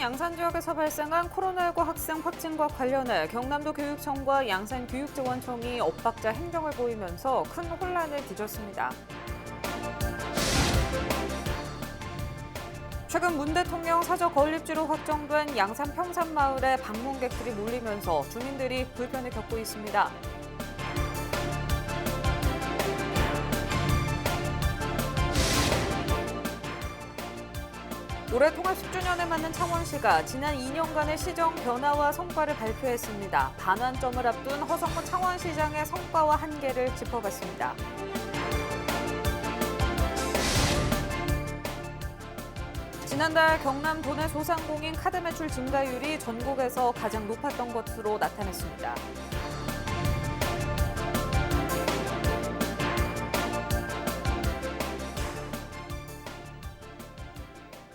양산 지역에서 발생한 코로나19 학생 확진과 관련해 경남도 교육청과 양산교육지원청이 엇박자 행정을 보이면서 큰 혼란을 빚었습니다. 최근 문 대통령 사저 건립지로 확정된 양산 평산마을에 방문객들이 몰리면서 주민들이 불편을 겪고 있습니다. 올해 통합 10주년에 맞는 창원시가 지난 2년간의 시정 변화와 성과를 발표했습니다. 반환점을 앞둔 허성무 창원시장의 성과와 한계를 짚어봤습니다. 지난달 경남 도내 소상공인 카드 매출 증가율이 전국에서 가장 높았던 것으로 나타났습니다.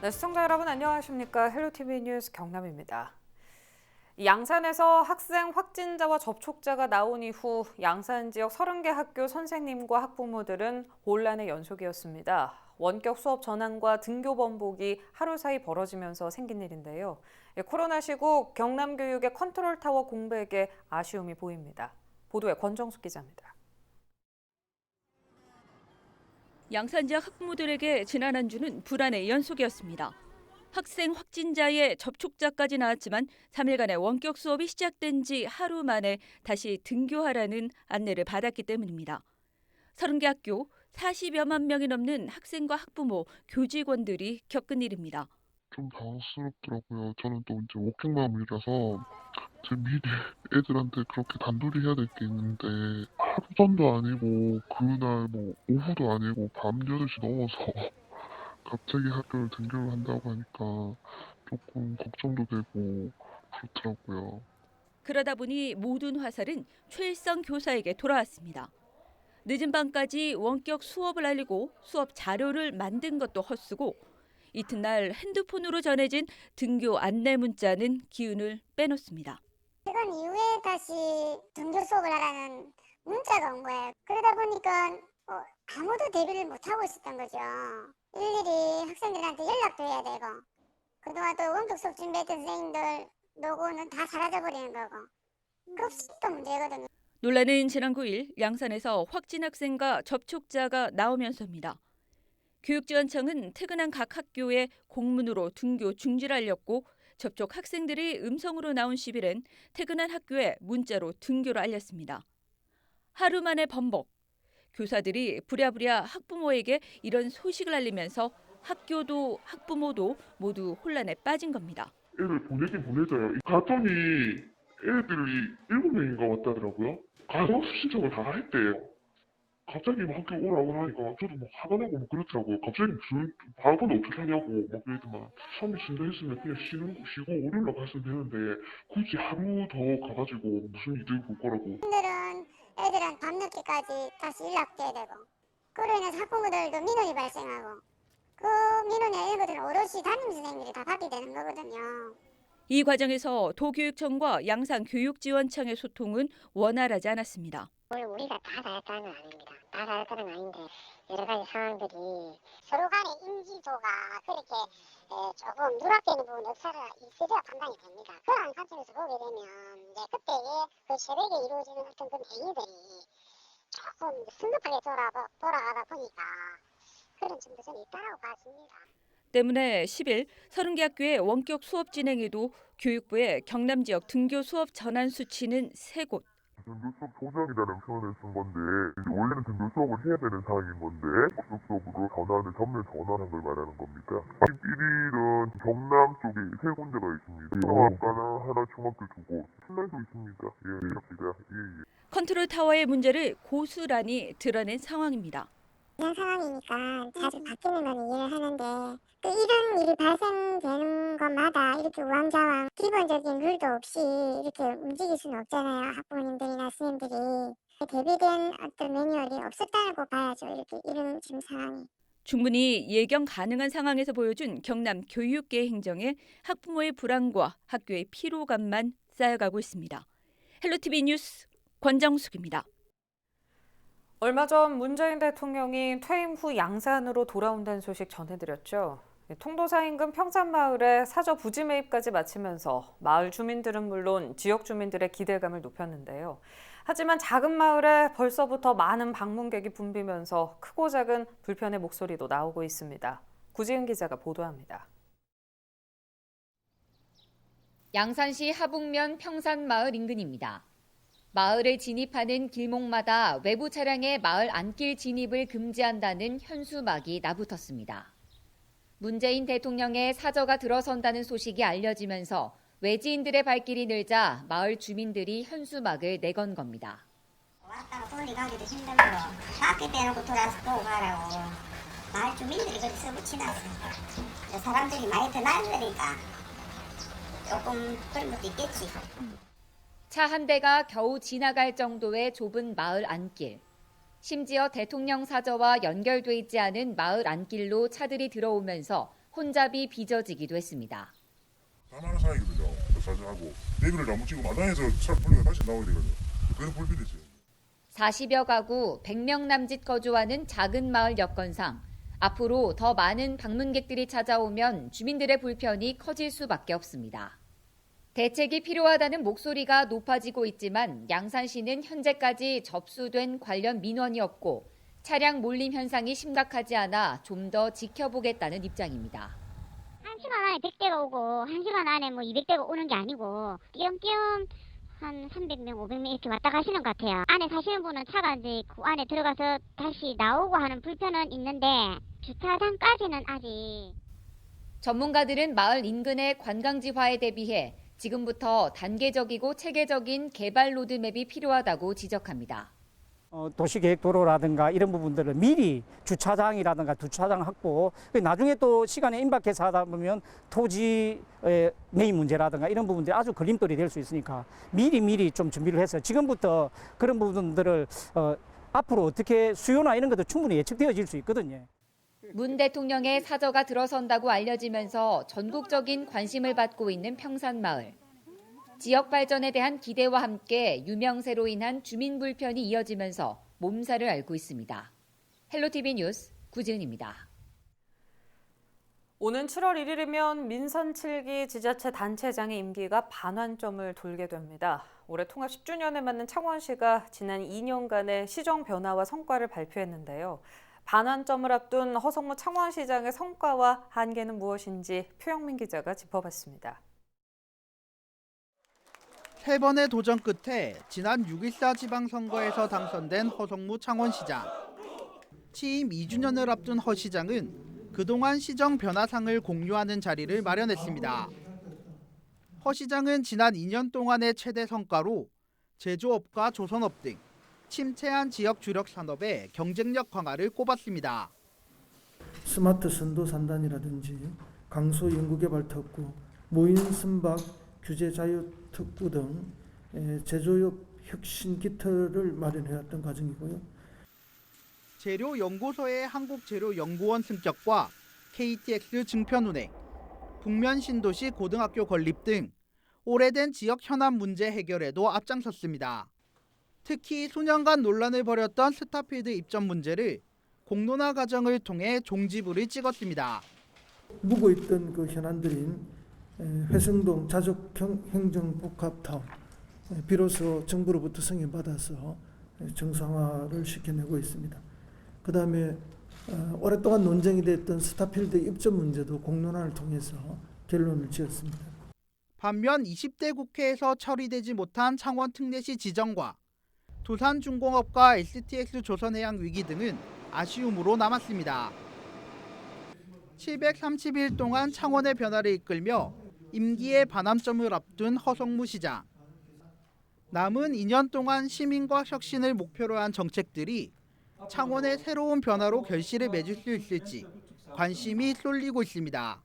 네, 시청자 여러분 안녕하십니까? 헬로티비 뉴스 경남입니다. 양산에서 학생 확진자와 접촉자가 나온 이후 양산 지역 30개 학교 선생님과 학부모들은 혼란의 연속이었습니다. 원격 수업 전환과 등교 번복이 하루 사이 벌어지면서 생긴 일인데요. 코로나 시국 경남교육의 컨트롤타워 공백에 아쉬움이 보입니다. 보도에 권정숙 기자입니다. 양산 지역 학부모들에게 지난 한 주는 불안의 연속이었습니다. 학생 확진자의 접촉자까지 나왔지만 3일간의 원격 수업이 시작된 지 하루 만에 다시 등교하라는 안내를 받았기 때문입니다. 30개 학교 40여만 명이 넘는 학생과 학부모, 교직원들이 겪은 일입니다. 좀 당황스럽더라고요. 저는 또 이제 워킹맘이라서 제 미래 애들한테 그렇게 단둘이 해야 될 게 있는데 하루 전도 아니고 그날 뭐 오후도 아니고 밤 8시 넘어서 갑자기 학교를 등교를 한다고 하니까 조금 걱정도 되고 그렇더라고요. 그러다 보니 모든 화살은 최일성 교사에게 돌아왔습니다. 늦은 밤까지 원격 수업을 알리고 수업 자료를 만든 것도 헛수고 이튿날 핸드폰으로 전해진 등교 안내 문자는 기운을 빼놓습니다. 퇴근 이후에 다시 등교 수업을 하라는 문자가 온 거예요. 그러다 보니까 아무도 대비를 못하고 있었던 거죠. 일일이 학생들한테 연락도 해야 되고 그동안 또 원격 수업 준비했던 선생님들 노고는 다 사라져버리는 거고 급식도 문제거든요. 논란은 지난 9일 양산에서 확진 학생과 접촉자가 나오면서입니다. 교육지원청은 퇴근한 각 학교에 공문으로 등교 중지를 알렸고 접촉 학생들이 음성으로 나온 10일엔 퇴근한 학교에 문자로 등교를 알렸습니다. 하루 만에 번복. 교사들이 부랴부랴 학부모에게 이런 소식을 알리면서 학교도 학부모도 모두 혼란에 빠진 겁니다. 애들 보내긴 보내줘요. 갔더니 애들이 7명인가 왔다더라고요. 가서 신청을 다 했대요. 갑자기 막 학교 오라고 하니까 저도 막 화가 나고 막 그렇더라고요. 갑자기 무슨 방학은 어떻게 하냐고 막 그러더만 3일 쉰다 했으면 그냥 쉬고 월요일날 갔으면 되는데 굳이 하루 더 가가지고 무슨 이득 볼 거라고. 애들은 밤늦게까지 다시 연락돼야 되고 그로 인해서 학부모들도 민원이 발생하고 그 민원의 일부들은 오롯이 담임 선생님들이 다 받게 되는 거거든요. 이 과정에서 도교육청과 양산교육지원청의 소통은 원활하지 않았습니다. 우리가 다 잘했다는 건 아닙니다. 다 잘했다는 건 아닌데 여러 가지 상황들이 서로 간의 인지도가 그렇게 조금 누락되는 부분 역사가 있어야 판단이 됩니다. 그런 관점에서 보게 되면 이제 그때의 그 새벽에 이루어지는 어떤 그 행위들이 조금 성급하게 돌아가다 보니까 그런 점도 좀 있다고 봐집니다. 때문에 10일 30개 학교의 원격 수업 진행에도 교육부의 경남 지역 등교 수업 전환 수치는 3곳. 등교 수업 조정이라는 표현을 쓴 건데 원래는 등교 수업을 해야 되는 상황인 건데 원격 수업으로 전면 전환한 걸 말하는 겁니다. 11일은 경남 쪽에 3군데가 있습니다. 성악과는 하나 중학교 2곳, 충남도 있습니다. 그렇습니다. 예. 컨트롤 타워의 문제를 고스란히 드러낸 상황입니다. 이런 상황이니까 자주 바뀌는 건 이해를 하는데 또 이런 일이 발생되는 것마다 이렇게 우왕좌왕 기본적인 룰도 없이 이렇게 움직일 수는 없잖아요. 학부모님들이나 스님들이 대비된 어떤 매뉴얼이 없었다고 봐야죠. 이런 지금 상황이. 충분히 예견 가능한 상황에서 보여준 경남 교육계 행정에 학부모의 불안과 학교의 피로감만 쌓여가고 있습니다. 헬로티비 뉴스 권정숙입니다. 얼마 전 문재인 대통령이 퇴임 후 양산으로 돌아온다는 소식 전해드렸죠. 통도사 인근 평산마을에 사저 부지 매입까지 마치면서 마을 주민들은 물론 지역 주민들의 기대감을 높였는데요. 하지만 작은 마을에 벌써부터 많은 방문객이 붐비면서 크고 작은 불편의 목소리도 나오고 있습니다. 구지은 기자가 보도합니다. 양산시 하북면 평산마을 인근입니다. 마을을 진입하는 길목마다 외부 차량의 마을 안길 진입을 금지한다는 현수막이 나붙었습니다. 문재인 대통령의 사저가 들어선다는 소식이 알려지면서 외지인들의 발길이 늘자 마을 주민들이 현수막을 내건 겁니다. 왔다가 돌리 가기도 힘들고 밖에 빼놓고 돌아서 또 가라고 마을 주민들이 그렇게 써붙이놨어. 사람들이 많이 더 날리니까 조금 그런 것도 있겠지. 차 한 대가 겨우 지나갈 정도의 좁은 마을 안길. 심지어 대통령 사저와 연결돼 있지 않은 마을 안길로 차들이 들어오면서 혼잡이 빚어지기도 했습니다. 다 많은 상황이거든요. 사진하고 내비를 잘못 찍고 마당에서 차 풀리고 다시 나와야 되거든요. 그래서 불편했어요. 40여 가구 100명 남짓 거주하는 작은 마을 여건상 앞으로 더 많은 방문객들이 찾아오면 주민들의 불편이 커질 수밖에 없습니다. 대책이 필요하다는 목소리가 높아지고 있지만 양산시는 현재까지 접수된 관련 민원이 없고 차량 몰림 현상이 심각하지 않아 좀 더 지켜보겠다는 입장입니다. 1시간 안에 100대가 오고 1시간 안에 뭐 200대가 오는 게 아니고 띄엄띄엄 한 300명, 500명 이렇게 왔다 가시는 것 같아요. 안에 사시는 분은 차가 이제 그 안에 들어가서 다시 나오고 하는 불편은 있는데 주차장까지는 아직. 전문가들은 마을 인근의 관광지화에 대비해 지금부터 단계적이고 체계적인 개발 로드맵이 필요하다고 지적합니다. 도시계획도로라든가 이런 부분들을 미리 주차장이라든가 주차장 확보, 나중에 또 시간에 임박해서 하다 보면 토지 매입 문제라든가 이런 부분들이 아주 걸림돌이 될 수 있으니까 미리 좀 준비를 해서 지금부터 그런 부분들을 앞으로 어떻게 수요나 이런 것도 충분히 예측되어질 수 있거든요. 문 대통령의 사저가 들어선다고 알려지면서 전국적인 관심을 받고 있는 평산마을. 지역 발전에 대한 기대와 함께 유명세로 인한 주민 불편이 이어지면서 몸살을 앓고 있습니다. 헬로티비 뉴스 구지은입니다. 오는 7월 1일이면 민선 7기 지자체 단체장의 임기가 반환점을 돌게 됩니다. 올해 통합 10주년에 맞는 창원시가 지난 2년간의 시정 변화와 성과를 발표했는데요. 반환점을 앞둔 허성무 창원시장의 성과와 한계는 무엇인지 표영민 기자가 짚어봤습니다. 3번의 도전 끝에 지난 6.14 지방선거에서 당선된 허성무 창원시장. 취임 2주년을 앞둔 허 시장은 그동안 시정 변화상을 공유하는 자리를 마련했습니다. 허 시장은 지난 2년 동안의 최대 성과로 제조업과 조선업 등 침체한 지역 주력 산업의 경쟁력 강화를 꼽았습니다. 스마트 선도 산단이라든지 강소 연구개발 특구, 무인 선박 규제 자유 특구 등 제조업 혁신 기틀을 마련해왔던 과정이고요. 재료연구소의 한국재료연구원 승격과 KTX 증편운행, 북면 신도시 고등학교 건립 등 오래된 지역 현안 문제 해결에도 앞장섰습니다. 특히 수년간 논란을 벌였던 스타필드 입점 문제를 공론화 과정을 통해 종지부를 찍었습니다. 묵고 있던 그 현안들인 회성동 자족형 행정복합타운 비로소 정부로부터 승인받아서 정상화를 시켜내고 있습니다. 그 다음에 오랫동안 논쟁이 됐던 스타필드 입점 문제도 공론화를 통해서 결론을 지었습니다. 반면 20대 국회에서 처리되지 못한 창원 특례시 지정과 두산중공업과 STX 조선해양 위기 등은 아쉬움으로 남았습니다. 730일 동안 창원의 변화를 이끌며 임기의 반환점을 앞둔 허성무 시장. 남은 2년 동안 시민과 혁신을 목표로 한 정책들이 창원의 새로운 변화로 결실을 맺을 수 있을지 관심이 쏠리고 있습니다.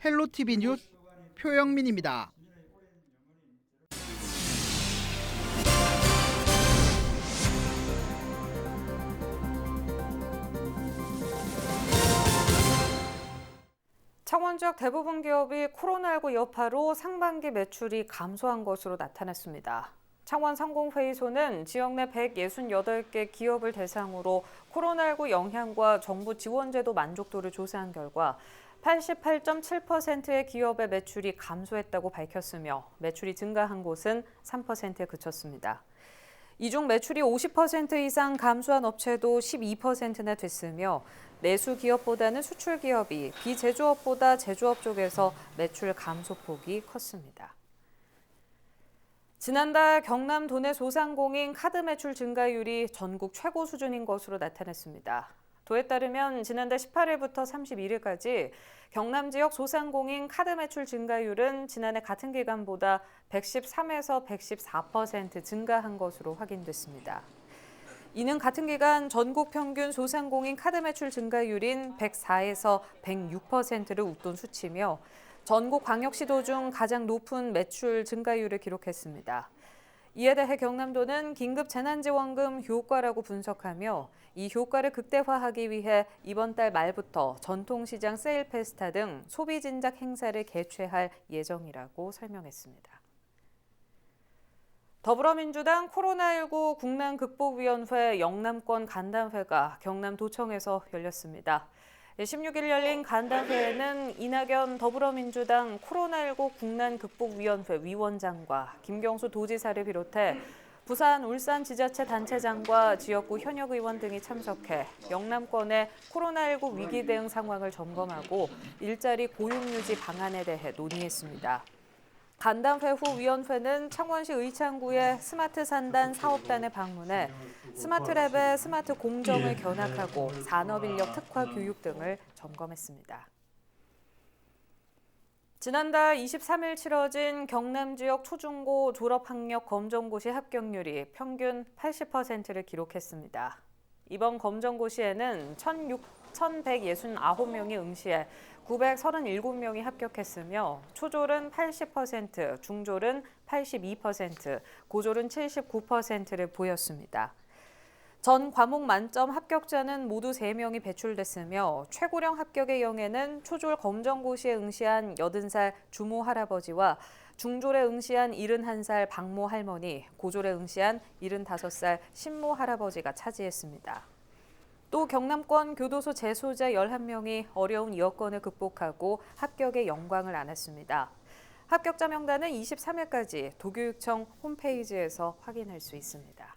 헬로티비 뉴스 표영민입니다. 창원 지역 대부분 기업이 코로나19 여파로 상반기 매출이 감소한 것으로 나타났습니다. 창원 상공회의소는 지역 내 168개 기업을 대상으로 코로나19 영향과 정부 지원제도 만족도를 조사한 결과 88.7%의 기업의 매출이 감소했다고 밝혔으며 매출이 증가한 곳은 3%에 그쳤습니다. 이 중 매출이 50% 이상 감소한 업체도 12%나 됐으며 내수 기업보다는 수출 기업이 비제조업보다 제조업 쪽에서 매출 감소폭이 컸습니다. 지난달 경남 도내 소상공인 카드 매출 증가율이 전국 최고 수준인 것으로 나타났습니다. 도에 따르면 지난달 18일부터 31일까지 경남 지역 소상공인 카드 매출 증가율은 지난해 같은 기간보다 113에서 114% 증가한 것으로 확인됐습니다. 이는 같은 기간 전국 평균 소상공인 카드 매출 증가율인 104에서 106%를 웃돈 수치며 전국 광역시도 중 가장 높은 매출 증가율을 기록했습니다. 이에 대해 경남도는 긴급 재난지원금 효과라고 분석하며 이 효과를 극대화하기 위해 이번 달 말부터 전통시장 세일페스타 등 소비진작 행사를 개최할 예정이라고 설명했습니다. 더불어민주당 코로나19 국난극복위원회 영남권 간담회가 경남도청에서 열렸습니다. 16일 열린 간담회에는 이낙연 더불어민주당 코로나19 국난극복위원회 위원장과 김경수 도지사를 비롯해 부산, 울산 지자체 단체장과 지역구 현역 의원 등이 참석해 영남권의 코로나19 위기 대응 상황을 점검하고 일자리 고용 유지 방안에 대해 논의했습니다. 간담회 후 위원회는 창원시 의창구의 스마트 산단 사업단에 방문해 스마트랩의 스마트 공정을 견학하고 산업인력 특화 교육 등을 점검했습니다. 지난달 23일 치러진 경남 지역 초중고 졸업학력 검정고시 합격률이 평균 80%를 기록했습니다. 이번 검정고시에는 1,169명이 응시해 937명이 합격했으며 초졸은 80%, 중졸은 82%, 고졸은 79%를 보였습니다. 전 과목 만점 합격자는 모두 3명이 배출됐으며 최고령 합격의 영예는 초졸 검정고시에 응시한 80살 주모 할아버지와 중졸에 응시한 71살 박모 할머니, 고졸에 응시한 75살 신모 할아버지가 차지했습니다. 또 경남권 교도소 재소자 11명이 어려운 여건을 극복하고 합격의 영광을 안았습니다. 합격자 명단은 23일까지 도교육청 홈페이지에서 확인할 수 있습니다.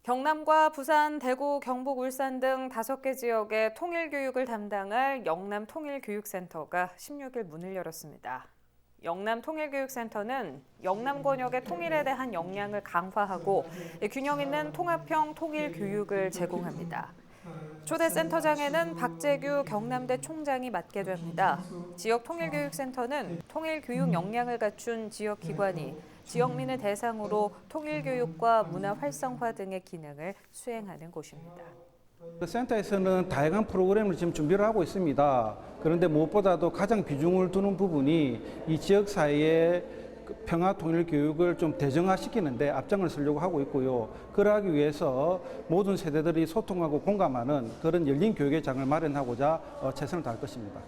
경남과 부산, 대구, 경북, 울산 등 5개 지역의 통일교육을 담당할 영남통일교육센터가 16일 문을 열었습니다. 영남통일교육센터는 영남 권역의 통일에 대한 역량을 강화하고 균형 있는 통합형 통일교육을 제공합니다. 초대 센터장에는 박재규 경남대 총장이 맡게 됩니다. 지역 통일교육센터는 통일교육 역량을 갖춘 지역기관이 지역민을 대상으로 통일교육과 문화 활성화 등의 기능을 수행하는 곳입니다. 센터에서는 다양한 프로그램을 지금 준비를 하고 있습니다. 그런데 무엇보다도 가장 비중을 두는 부분이 이 지역 사회의 평화 통일 교육을 좀 대정화시키는데 앞장을 서려고 하고 있고요. 그러하기 위해서 모든 세대들이 소통하고 공감하는 그런 열린 교육의 장을 마련하고자 최선을 다할 것입니다.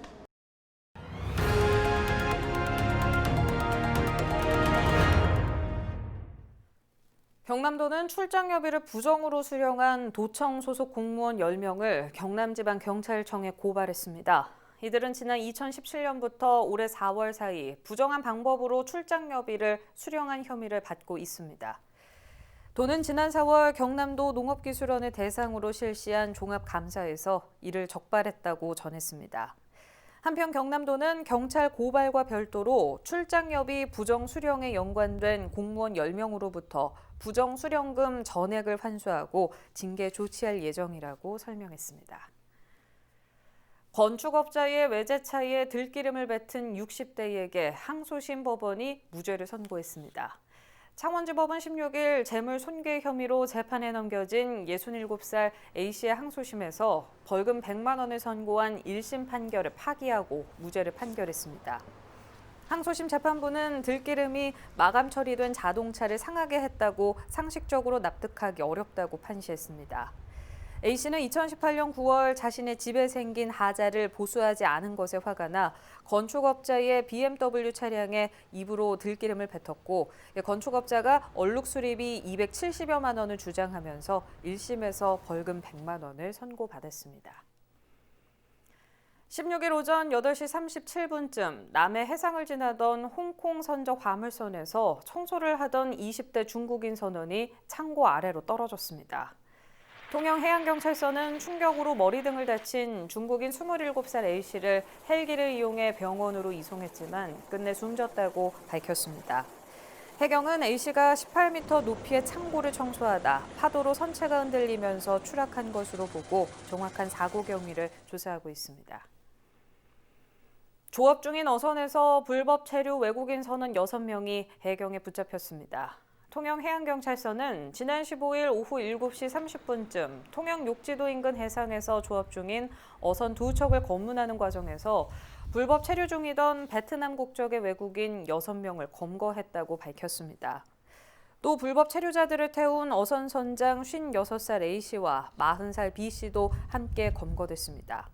경남도는 출장여비를 부정으로 수령한 도청 소속 공무원 10명을 경남지방경찰청에 고발했습니다. 이들은 지난 2017년부터 올해 4월 사이 부정한 방법으로 출장여비를 수령한 혐의를 받고 있습니다. 도는 지난 4월 경남도 농업기술원을 대상으로 실시한 종합감사에서 이를 적발했다고 전했습니다. 한편 경남도는 경찰 고발과 별도로 출장여비 부정 수령에 연관된 공무원 10명으로부터 부정 수령금 전액을 환수하고 징계 조치할 예정이라고 설명했습니다. 건축업자의 외제차에 들기름을 뱉은 60대에게 항소심 법원이 무죄를 선고했습니다. 창원지법은 16일 재물 손괴 혐의로 재판에 넘겨진 67살 A씨의 항소심에서 벌금 100만 원을 선고한 1심 판결을 파기하고 무죄를 판결했습니다. 항소심 재판부는 들기름이 마감 처리된 자동차를 상하게 했다고 상식적으로 납득하기 어렵다고 판시했습니다. A씨는 2018년 9월 자신의 집에 생긴 하자를 보수하지 않은 것에 화가 나 건축업자의 BMW 차량에 입으로 들기름을 뱉었고 건축업자가 얼룩 수리비 270여만 원을 주장하면서 1심에서 벌금 100만 원을 선고받았습니다. 16일 오전 8시 37분쯤 남해 해상을 지나던 홍콩 선적 화물선에서 청소를 하던 20대 중국인 선원이 창고 아래로 떨어졌습니다. 통영해양경찰서는 충격으로 머리 등을 다친 중국인 27살 A씨를 헬기를 이용해 병원으로 이송했지만 끝내 숨졌다고 밝혔습니다. 해경은 A씨가 18m 높이의 창고를 청소하다 파도로 선체가 흔들리면서 추락한 것으로 보고 정확한 사고 경위를 조사하고 있습니다. 조업 중인 어선에서 불법 체류 외국인 선원 6명이 해경에 붙잡혔습니다. 통영해양경찰서는 지난 15일 오후 7시 30분쯤 통영 욕지도 인근 해상에서 조업 중인 어선 2척을 검문하는 과정에서 불법 체류 중이던 베트남 국적의 외국인 6명을 검거했다고 밝혔습니다. 또 불법 체류자들을 태운 어선 선장 56살 A씨와 40살 B씨도 함께 검거됐습니다.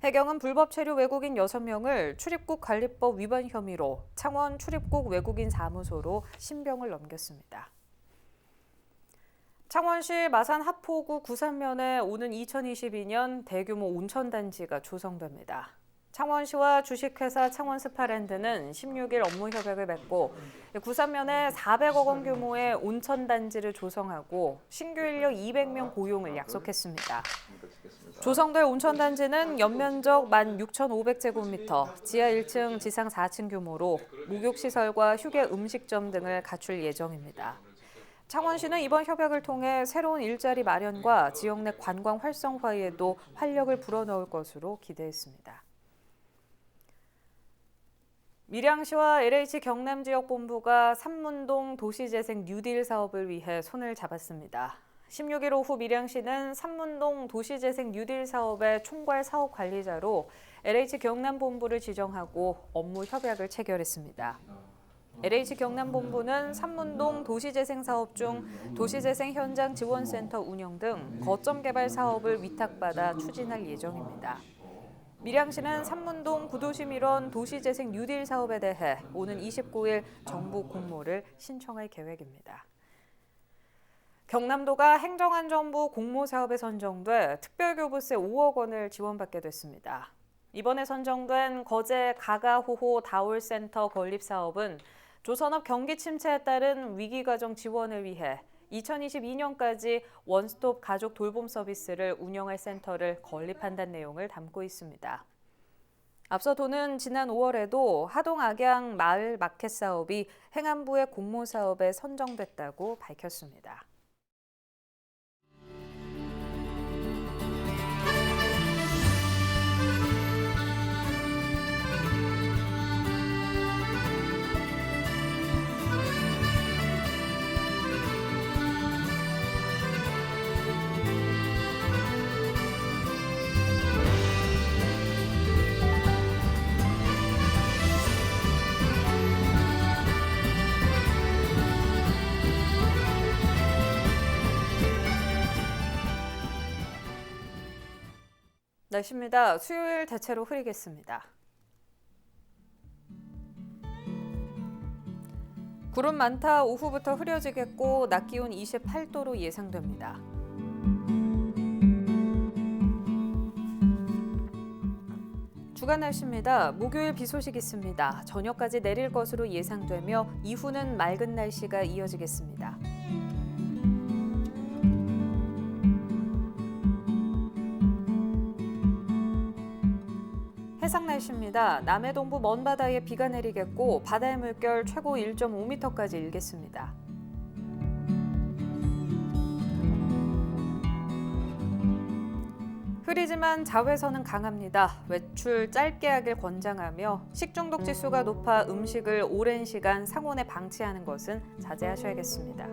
해경은 불법 체류 외국인 6명을 출입국 관리법 위반 혐의로 창원 출입국 외국인 사무소로 신병을 넘겼습니다. 창원시 마산 하포구 구산면에 오는 2022년 대규모 온천단지가 조성됩니다. 창원시와 주식회사 창원스파랜드는 16일 업무 협약을 맺고 구산면에 400억 원 규모의 온천단지를 조성하고 신규 인력 200명 고용을 약속했습니다. 조성될 온천단지는 연면적 16,500제곱미터, 지하 1층, 지상 4층 규모로 목욕시설과 휴게 음식점 등을 갖출 예정입니다. 창원시는 이번 협약을 통해 새로운 일자리 마련과 지역 내 관광 활성화에도 활력을 불어넣을 것으로 기대했습니다. 밀양시와 LH 경남지역본부가 삼문동 도시재생 뉴딜 사업을 위해 손을 잡았습니다. 16일 오후 밀양시는 삼문동 도시재생 뉴딜 사업의 총괄 사업관리자로 LH 경남본부를 지정하고 업무 협약을 체결했습니다. LH 경남본부는 삼문동 도시재생 사업 중 도시재생 현장 지원센터 운영 등 거점 개발 사업을 위탁받아 추진할 예정입니다. 밀양시는 삼문동 구도심 일원 도시재생 뉴딜 사업에 대해 오는 29일 정부 공모를 신청할 계획입니다. 경남도가 행정안전부 공모사업에 선정돼 특별교부세 5억 원을 지원받게 됐습니다. 이번에 선정된 거제 가가호호 다올센터 건립사업은 조선업 경기 침체에 따른 위기가정 지원을 위해 2022년까지 원스톱 가족 돌봄 서비스를 운영할 센터를 건립한다는 내용을 담고 있습니다. 앞서 도는 지난 5월에도 하동 악양 마을 마켓 사업이 행안부의 공모사업에 선정됐다고 밝혔습니다. 날씨입니다. 수요일 대체로 흐리겠습니다. 구름 많다. 오후부터 흐려지겠고 낮 기온 28도로 예상됩니다. 주간 날씨입니다. 목요일 비 소식 있습니다. 저녁까지 내릴 것으로 예상되며 이후는 맑은 날씨가 이어지겠습니다. 해상 날씨입니다. 남해 동부 먼 바다에 비가 내리겠고 바다의 물결 최고 1.5m까지 일겠습니다. 흐리지만 자외선은 강합니다. 외출 짧게 하길 권장하며 식중독 지수가 높아 음식을 오랜 시간 상온에 방치하는 것은 자제하셔야겠습니다.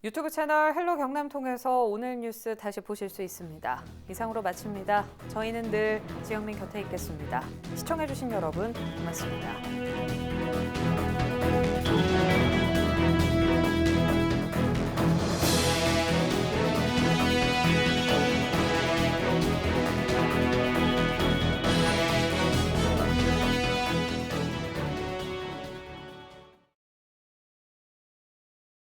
유튜브 채널 헬로 경남 통해서 오늘 뉴스 다시 보실 수 있습니다. 이상으로 마칩니다. 저희는 늘 지영민 곁에 있겠습니다. 시청해주신 여러분 고맙습니다.